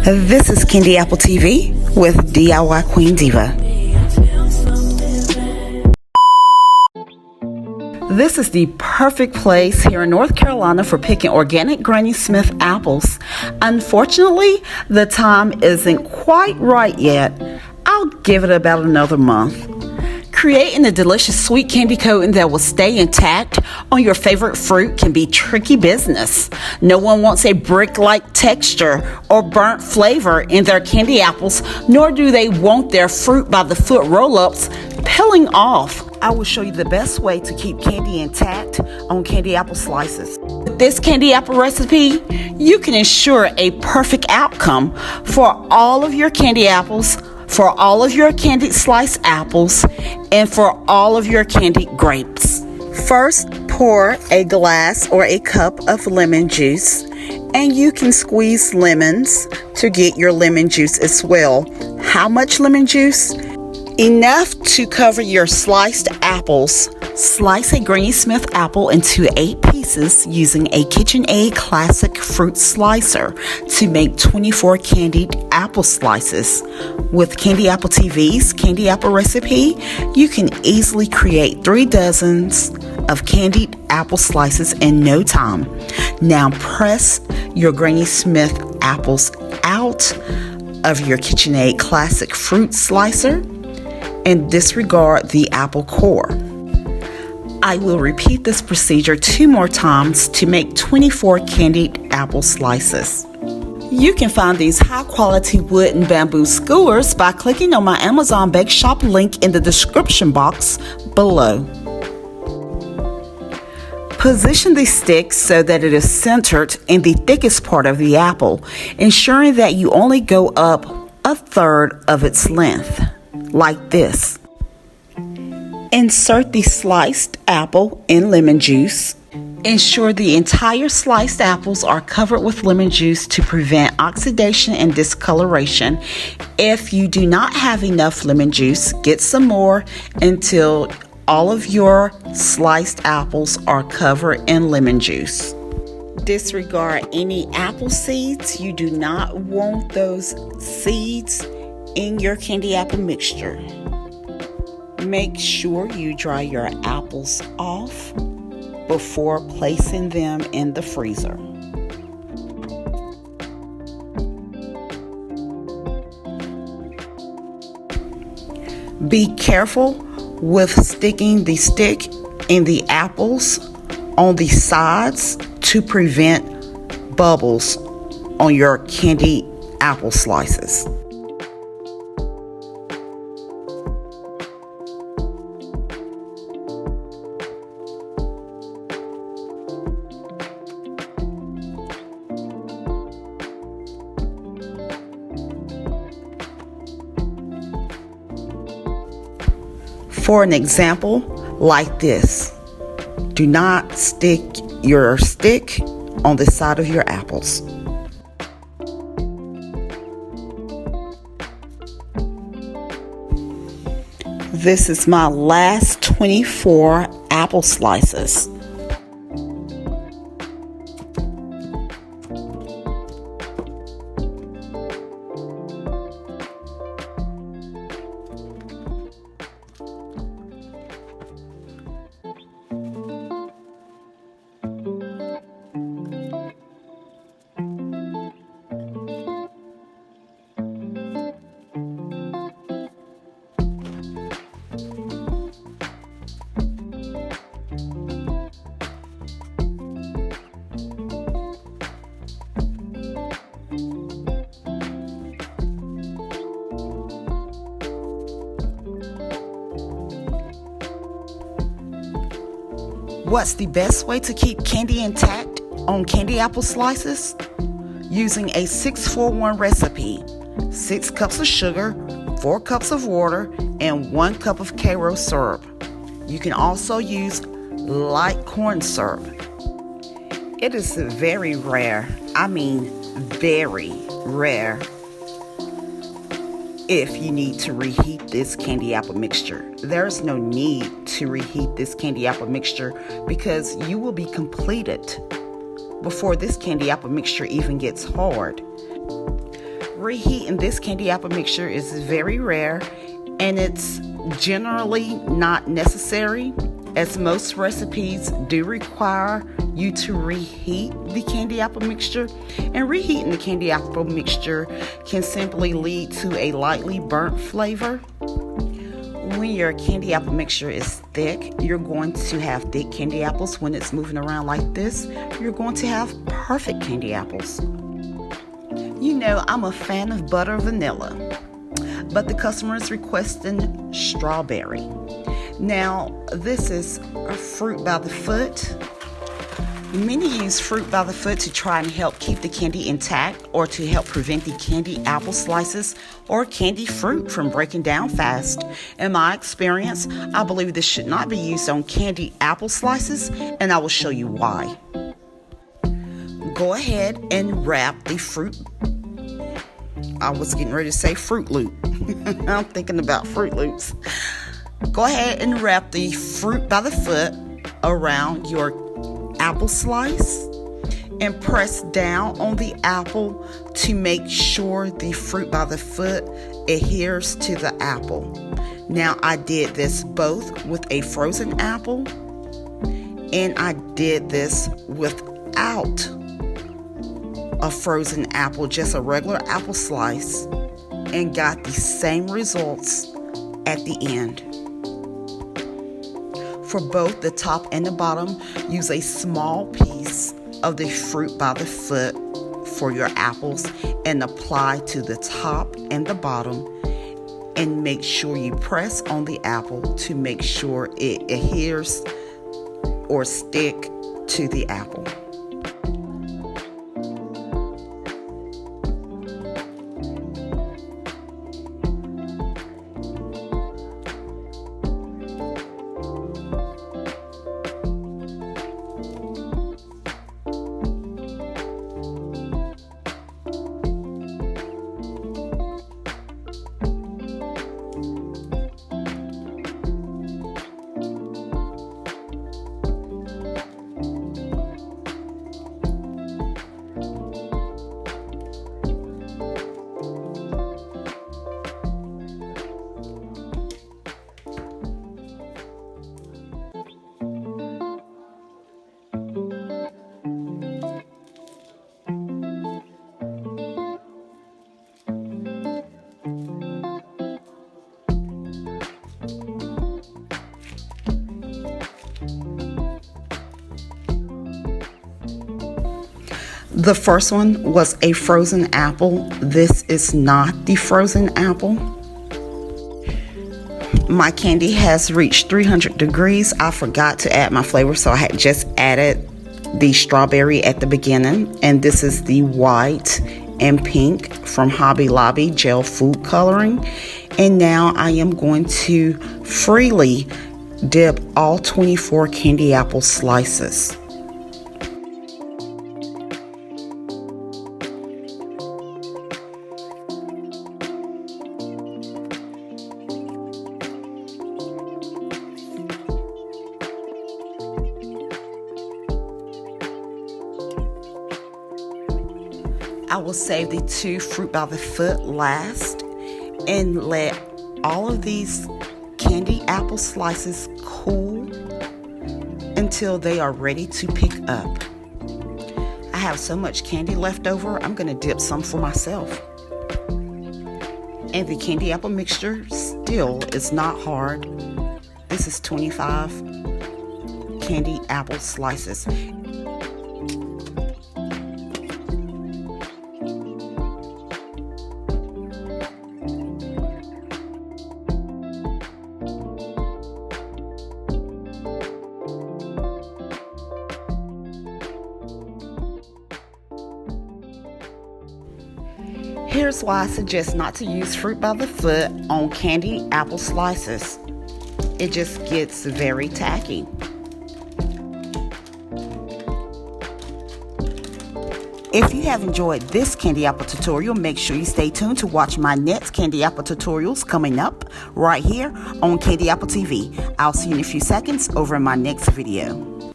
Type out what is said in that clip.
This is Candy Apple TV with DIY Queen Diva. This is the perfect place here in North Carolina for picking organic Granny Smith apples. Unfortunately, the time isn't quite right yet. I'll give it about another month. Creating a delicious sweet candy coating that will stay intact on your favorite fruit can be tricky business. No one wants a brick-like texture or burnt flavor in their candy apples, nor do they want their fruit by the foot roll-ups peeling off. I will show you the best way to keep candy intact on candy apple slices. With this candy apple recipe, you can ensure a perfect outcome for all of your candy apples, for all of your candied sliced apples, and for all of your candied grapes. First, pour a glass or a cup of lemon juice, and you can squeeze lemons to get your lemon juice as well. How much lemon juice? Enough to cover your sliced apples. Slice a Granny Smith apple into 8 pieces using a KitchenAid classic fruit slicer to make 24 candied apple slices. With Candy Apple TV's Candy Apple recipe, you can easily create 3 dozens of candied apple slices in no time. Now press your Granny Smith apples out of your KitchenAid classic fruit slicer and disregard the apple core. I will repeat this procedure 2 more times to make 24 candied apple slices. You can find these high quality wood and bamboo skewers by clicking on my Amazon Bake Shop link in the description box below. Position the stick so that it is centered in the thickest part of the apple, ensuring that you only go up 1/3 of its length, like this. Insert the sliced apple in lemon juice. Ensure the entire sliced apples are covered with lemon juice to prevent oxidation and discoloration. If you do not have enough lemon juice, get some more until all of your sliced apples are covered in lemon juice. Disregard any apple seeds. You do not want those seeds in your candy apple mixture. Make sure you dry your apples off before placing them in the freezer. Be careful with sticking the stick in the apples on the sides to prevent bubbles on your candy apple slices. For an example like this, do not stick your stick on the side of your apples. This is my last 24 apple slices. What's the best way to keep candy intact on candy apple slices? Using a 6-4-1 recipe. 6 cups of sugar, 4 cups of water, and 1 cup of Karo syrup. You can also use light corn syrup. It is very rare, very rare, if you need to reheat this candy apple mixture. There's no need to reheat this candy apple mixture because you will be completed before this candy apple mixture even gets hard. reheating this candy apple mixture is very rare, and it's generally not necessary, as most recipes do require you to reheat the candy apple mixture, and reheating the candy apple mixture can simply lead to a lightly burnt flavor. When your candy apple mixture is thick, you're going to have thick candy apples. When it's moving around like this, you're going to have perfect candy apples. You know, I'm a fan of butter vanilla, but the customer is requesting strawberry. Now, this is a fruit by the foot. Many use fruit by the foot to try and help keep the candy intact, or to help prevent the candy apple slices or candy fruit from breaking down fast. In my experience, I believe this should not be used on candy apple slices, and I will show you why. Go ahead and wrap the fruit. I was getting ready to say Fruit Loop. I'm thinking about Fruit Loops. Go ahead and wrap the fruit by the foot around your apple slice and press down on the apple to make sure the fruit by the foot adheres to the apple. Now, I did this both with a frozen apple, and I did this without a frozen apple, just a regular apple slice, and got the same results at the end. For both the top and the bottom, use a small piece of the fruit by the foot for your apples and apply to the top and the bottom, and make sure you press on the apple to make sure it adheres or stick to the apple. The first one was a frozen apple. This is not the frozen apple. My candy has reached 300 degrees. I forgot to add my flavor, so I had just added the strawberry at the beginning. And this is the white and pink from Hobby Lobby gel food coloring. And now I am going to freely dip all 24 candy apple slices. I will save the 2 fruit by the foot last and let all of these candy apple slices cool until they are ready to pick up. I have so much candy left over, I'm going to dip some for myself. And the candy apple mixture still is not hard. This is 25 candy apple slices. Here's why I suggest not to use fruit by the foot on candy apple slices. It just gets very tacky. If you have enjoyed this candy apple tutorial, make sure you stay tuned to watch my next candy apple tutorials coming up right here on Candy Apple TV. I'll see you in a few seconds over in my next video.